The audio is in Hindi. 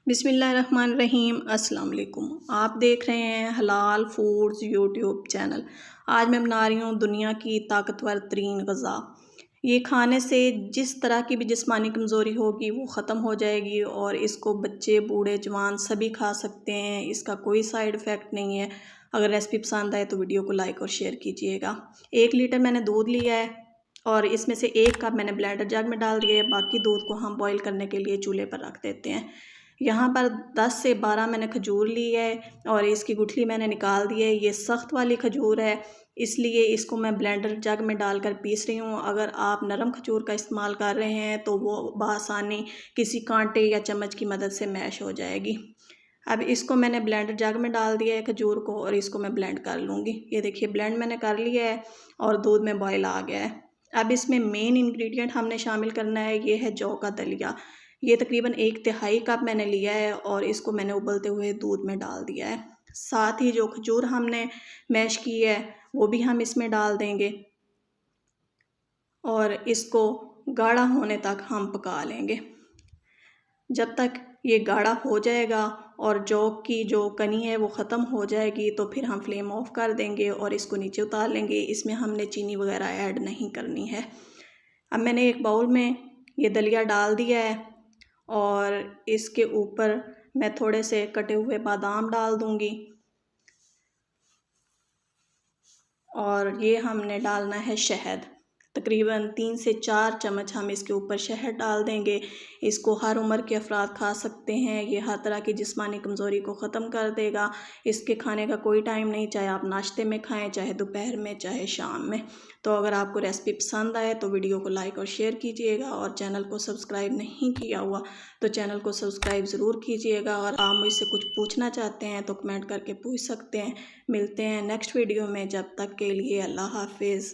बिस्मिल्लाहिर्रहमानिर्रहीम। अस्सलाम वालेकुम। आप देख रहे हैं हलाल फूड्स यूट्यूब चैनल। आज मैं बना रही हूँ दुनिया की ताकतवर तरीन गज़ा। ये खाने से जिस तरह की भी जिस्मानी कमज़ोरी होगी वो ख़त्म हो जाएगी और इसको बच्चे बूढ़े जवान सभी खा सकते हैं। इसका कोई साइड इफ़ेक्ट नहीं है। अगर रेसिपी पसंद आए तो वीडियो को लाइक और शेयर कीजिएगा। 1 लीटर मैंने दूध लिया है और इसमें से 1 कप मैंने ब्लेंडर जग में डाल दिया है। बाकी दूध को हम बॉईल करने के लिए चूल्हे पर रख देते हैं। यहाँ पर 10 से 12 मैंने खजूर ली है और इसकी गुठली मैंने निकाल दी है। ये सख्त वाली खजूर है, इसलिए इसको मैं ब्लेंडर जग में डालकर पीस रही हूँ। अगर आप नरम खजूर का इस्तेमाल कर रहे हैं तो वो बआसानी किसी कांटे या चम्मच की मदद से मैश हो जाएगी। अब इसको मैंने ब्लेंडर जग में डाल दिया है खजूर को और इसको मैं ब्लेंड कर लूँगी। ये देखिए ब्लेंड मैंने कर लिया है और दूध में बॉयल आ गया है। अब इसमें मेन इंग्रेडिएंट हमने शामिल करना है, ये है जौ का दलिया। ये तकरीबन 1/3 कप मैंने लिया है और इसको मैंने उबलते हुए दूध में डाल दिया है। साथ ही जो खजूर हमने मैश की है वो भी हम इसमें डाल देंगे और इसको गाढ़ा होने तक हम पका लेंगे। जब तक ये गाढ़ा हो जाएगा और जौ की जो कनी है वो ख़त्म हो जाएगी तो फिर हम फ्लेम ऑफ कर देंगे और इसको नीचे उतार लेंगे। इसमें हमने चीनी वगैरह ऐड नहीं करनी है। अब मैंने एक बाउल में ये दलिया डाल दिया है और इसके ऊपर मैं थोड़े से कटे हुए बादाम डाल दूंगी और ये हमने डालना है शहद। तकरीबन 3 से 4 चम्मच हम इसके ऊपर शहद डाल देंगे। इसको हर उम्र के अफराद खा सकते हैं। ये हर तरह की जिस्मानी कमज़ोरी को ख़त्म कर देगा। इसके खाने का कोई टाइम नहीं, चाहे आप नाश्ते में खाएं, चाहे दोपहर में, चाहे शाम में। तो अगर आपको रेसिपी पसंद आए तो वीडियो को लाइक और शेयर कीजिएगा और चैनल को सब्सक्राइब नहीं किया हुआ तो चैनल को सब्सक्राइब ज़रूर कीजिएगा। और आप मुझसे कुछ पूछना चाहते हैं तो कमेंट करके पूछ सकते हैं। मिलते हैं नेक्स्ट वीडियो में, जब तक के लिए अल्लाह हाफिज़।